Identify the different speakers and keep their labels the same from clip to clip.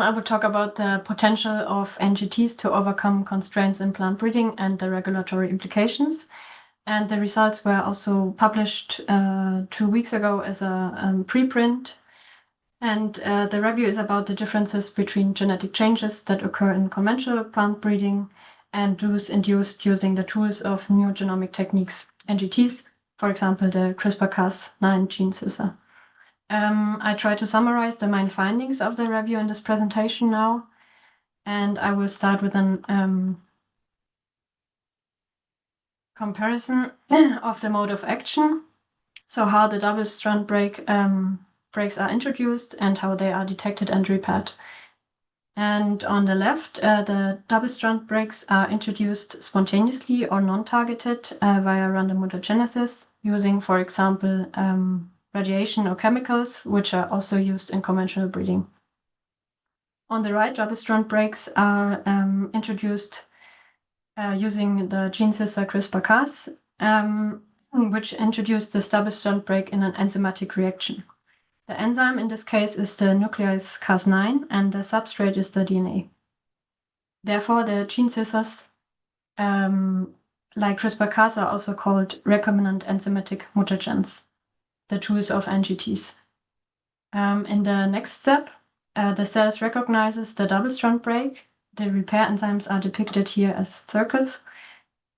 Speaker 1: I will talk about the potential of NGTs to overcome constraints in plant breeding and the regulatory implications. And the results were also published 2 weeks ago as a preprint. And the review is about the differences between genetic changes that occur in conventional plant breeding and those induced using the tools of new genomic techniques, NGTs, for example, the CRISPR-Cas9 gene scissor. I try to summarize the main findings of the review in this presentation now, and I will start with an comparison of the mode of action, so how the double-strand breaks are introduced and how they are detected and repaired. And on the left, the double-strand breaks are introduced spontaneously or non-targeted via random mutagenesis, using, for example, radiation or chemicals, which are also used in conventional breeding. On the right, double-strand breaks are introduced using the gene scissor CRISPR-Cas, which introduced this double-strand break in an enzymatic reaction. The enzyme in this case is the nuclease Cas9, and the substrate is the DNA. Therefore, the gene scissors, like CRISPR-Cas, are also called recombinant enzymatic mutagens, the tools of NGTs. In the next step, the cells recognizes the double-strand break. The repair enzymes are depicted here as circles,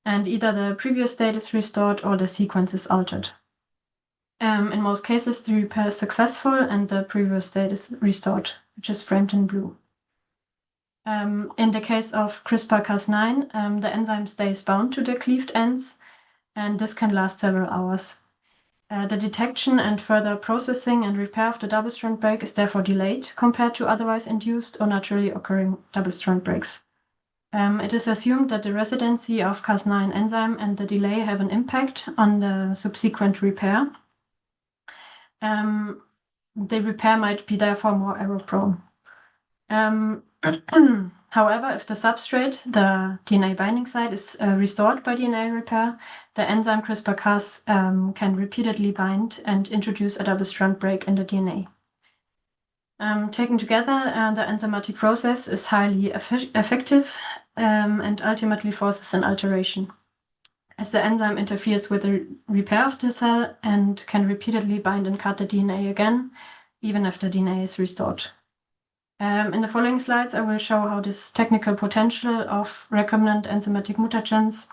Speaker 1: and either the previous state is restored or the sequence is altered. In most cases, the repair is successful and the previous state is restored, which is framed in blue. In the case of CRISPR-Cas9, the enzyme stays bound to the cleaved ends, and this can last several hours. The detection and further processing and repair of the double-strand break is therefore delayed compared to otherwise induced or naturally occurring double-strand breaks. It is assumed that the residency of Cas9 enzyme and the delay have an impact on the subsequent repair. The repair might be therefore more error-prone. However, if the substrate, the DNA binding site, is restored by DNA repair, the enzyme CRISPR-Cas can repeatedly bind and introduce a double-strand break in the DNA. Taken together, the enzymatic process is highly effective and ultimately forces an alteration, as the enzyme interferes with the repair of the cell and can repeatedly bind and cut the DNA again, even if the DNA is restored. In the following slides, I will show how this technical potential of recombinant enzymatic mutagens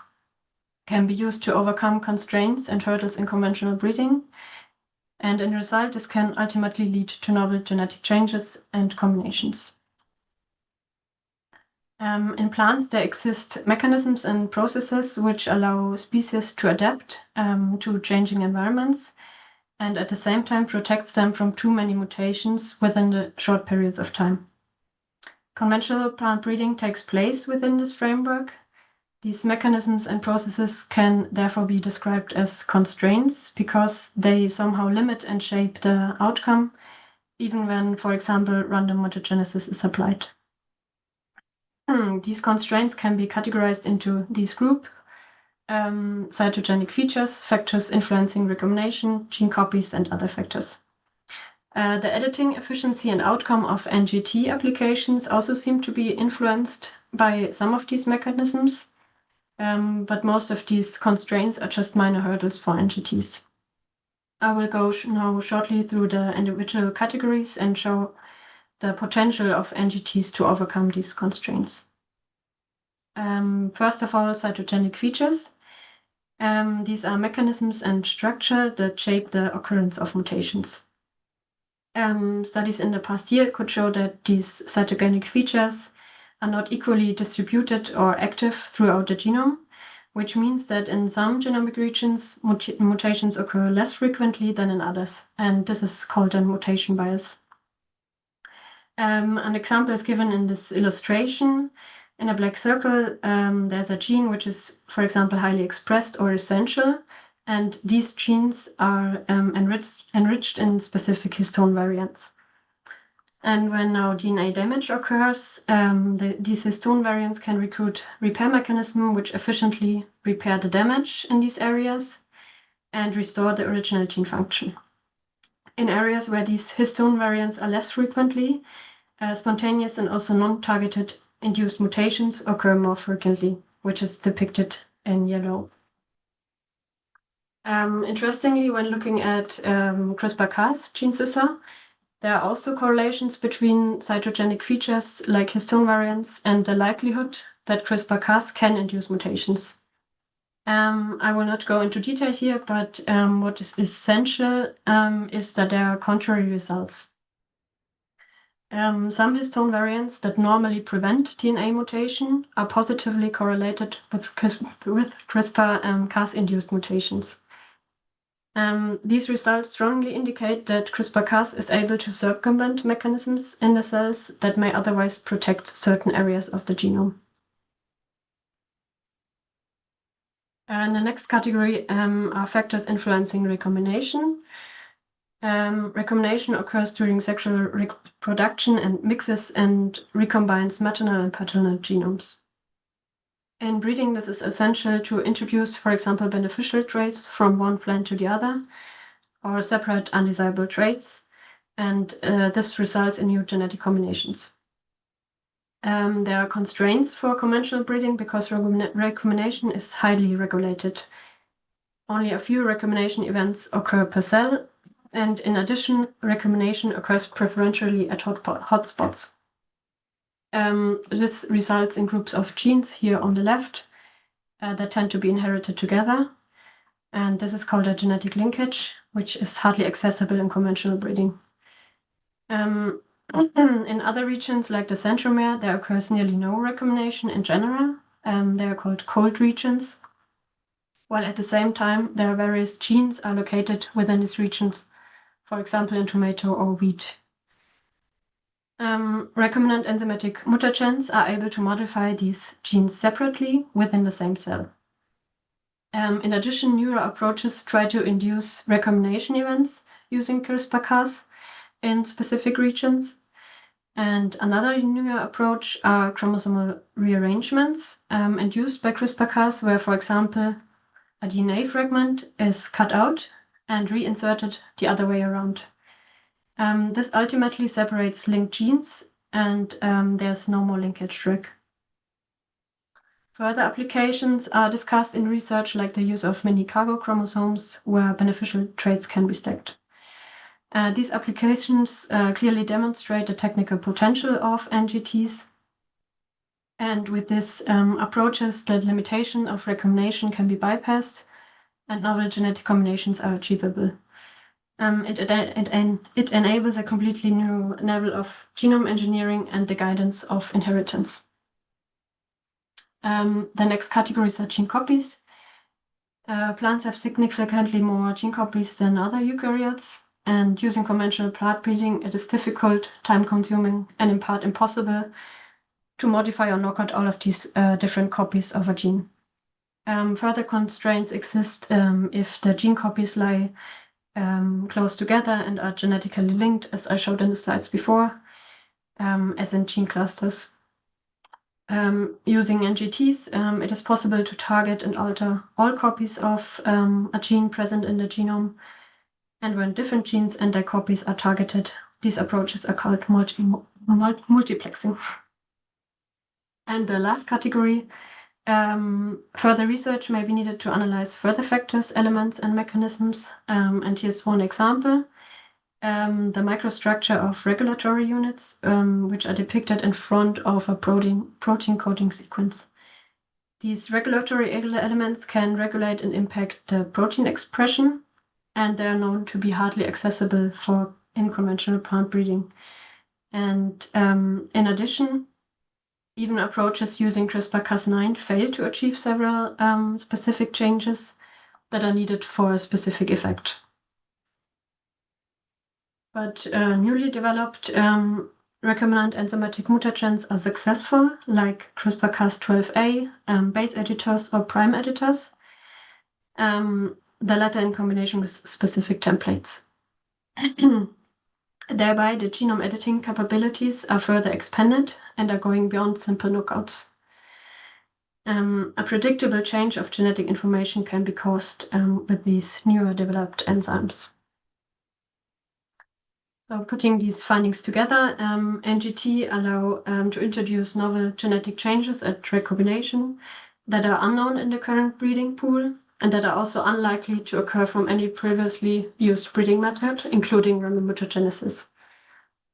Speaker 1: can be used to overcome constraints and hurdles in conventional breeding. And in result, this can ultimately lead to novel genetic changes and combinations. In plants, there exist mechanisms and processes which allow species to adapt to changing environments, and at the same time protects them from too many mutations within the short periods of time. Conventional plant breeding takes place within this framework. These mechanisms and processes can therefore be described as constraints because they somehow limit and shape the outcome, even when, for example, random mutagenesis is applied. These constraints can be categorized into these groups: cytogenic features, factors influencing recombination, gene copies, and other factors. The editing efficiency and outcome of NGT applications also seem to be influenced by some of these mechanisms, but most of these constraints are just minor hurdles for NGTs. I will go now shortly through the individual categories and show the potential of NGTs to overcome these constraints. First of all, cytogenic features. These are mechanisms and structure that shape the occurrence of mutations. Studies in the past year could show that these cytogenic features are not equally distributed or active throughout the genome, which means that in some genomic regions, mutations occur less frequently than in others, and this is called a mutation bias. An example is given in this illustration. In a black circle, there's a gene which is, for example, highly expressed or essential, and these genes are enriched in specific histone variants. And when now DNA damage occurs, these histone variants can recruit repair mechanisms which efficiently repair the damage in these areas and restore the original gene function. In areas where these histone variants are less frequently, Spontaneous and also non-targeted induced mutations occur more frequently, which is depicted in yellow. Interestingly, when looking at CRISPR-Cas gene scissor, there are also correlations between cytogenic features like histone variants and the likelihood that CRISPR-Cas can induce mutations. I will not go into detail here, but what is essential is that there are contrary results. Some histone variants that normally prevent DNA mutation are positively correlated with CRISPR-Cas-induced mutations. These results strongly indicate that CRISPR-Cas is able to circumvent mechanisms in the cells that may otherwise protect certain areas of the genome. And the next category are factors influencing recombination. Recombination occurs during sexual reproduction and mixes and recombines maternal and paternal genomes. In breeding, this is essential to introduce, for example, beneficial traits from one plant to the other, or separate undesirable traits, and this results in new genetic combinations. There are constraints for conventional breeding because recombination is highly regulated. Only a few recombination events occur per cell, and in addition, recombination occurs preferentially at hotspots. This results in groups of genes here on the left that tend to be inherited together, and this is called a genetic linkage, which is hardly accessible in conventional breeding. In other regions, like the centromere, there occurs nearly no recombination in general. They are called cold regions, while at the same time, there are various genes are located within these regions, for example, in tomato or wheat. Recombinant enzymatic mutagens are able to modify these genes separately within the same cell. In addition, newer approaches try to induce recombination events using CRISPR-Cas in specific regions. And another newer approach are chromosomal rearrangements induced by CRISPR-Cas, where, for example, a DNA fragment is cut out and reinserted the other way around. This ultimately separates linked genes, and there's no more linkage risk. Further applications are discussed in research, like the use of mini cargo chromosomes, where beneficial traits can be stacked. These applications clearly demonstrate the technical potential of NGTs. And with these approaches, the limitation of recombination can be bypassed, and novel genetic combinations are achievable. It enables a completely new level of genome engineering and the guidance of inheritance. The next categories are gene copies. Plants have significantly more gene copies than other eukaryotes, and using conventional plant breeding, it is difficult, time-consuming, and in part impossible to modify or knock out all of these different copies of a gene. Further constraints exist if the gene copies lie close together and are genetically linked, as I showed in the slides before, as in gene clusters. Using NGTs, it is possible to target and alter all copies of a gene present in the genome. And when different genes and their copies are targeted, these approaches are called multiplexing. And the last category, further research may be needed to analyze further factors, elements, and mechanisms. And here's one example. The microstructure of regulatory units, which are depicted in front of a protein coding sequence. These regulatory elements can regulate and impact the protein expression, and they are known to be hardly accessible in conventional plant breeding. And in addition, even approaches using CRISPR-Cas9 fail to achieve several specific changes that are needed for a specific effect. But newly developed recombinant enzymatic mutagens are successful, like CRISPR-Cas12a, base editors or prime editors, the latter in combination with specific templates. Thereby, the genome editing capabilities are further expanded and are going beyond simple knockouts. A predictable change of genetic information can be caused with these newer developed enzymes. So putting these findings together, NGT allow to introduce novel genetic changes at recombination that are unknown in the current breeding pool and that are also unlikely to occur from any previously used breeding method, including random mutagenesis.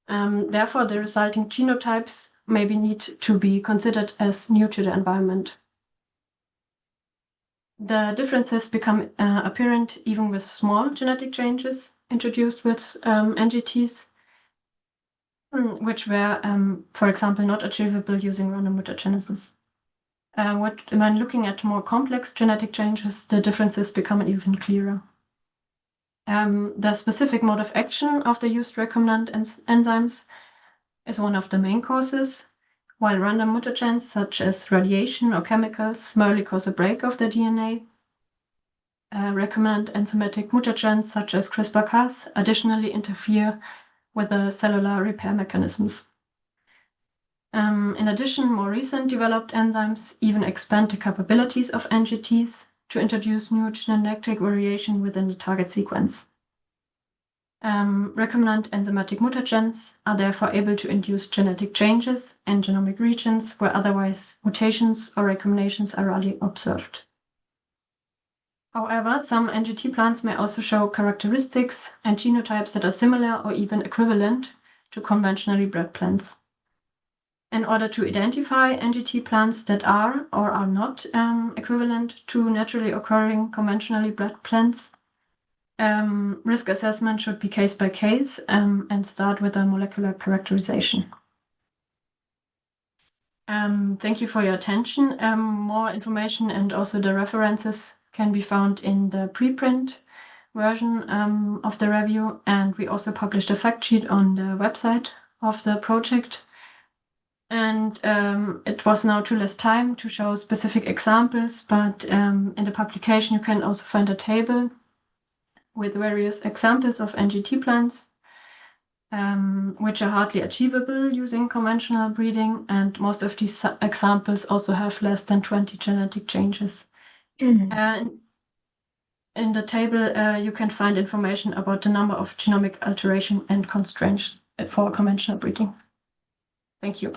Speaker 1: Therefore, the resulting genotypes maybe need to be considered as new to the environment. The differences become apparent even with small genetic changes introduced with NGTs, which were, for example, not achievable using random mutagenesis. When looking at more complex genetic changes, the differences become even clearer. The specific mode of action of the used recombinant enzymes is one of the main causes, while random mutagens such as radiation or chemicals merely cause a break of the DNA. Recombinant enzymatic mutagens such as CRISPR-Cas additionally interfere with the cellular repair mechanisms. In addition, more recent developed enzymes even expand the capabilities of NGTs to introduce new genetic variation within the target sequence. Recombinant enzymatic mutagens are therefore able to induce genetic changes in genomic regions where otherwise mutations or recombinations are rarely observed. However, some NGT plants may also show characteristics and genotypes that are similar or even equivalent to conventionally bred plants. In order to identify NGT plants that are or are not equivalent to naturally occurring conventionally bred plants, risk assessment should be case by case and start with a molecular characterization. Thank you for your attention. More information and also the references can be found in the preprint version of the review, and we also published a fact sheet on the website of the project. And it was now too less time to show specific examples, but in the publication you can also find a table with various examples of NGT plants, which are hardly achievable using conventional breeding, and most of these examples also have less than 20 genetic changes. And in the table, you can find information about the number of genomic alteration and constraints for conventional breeding. Thank you.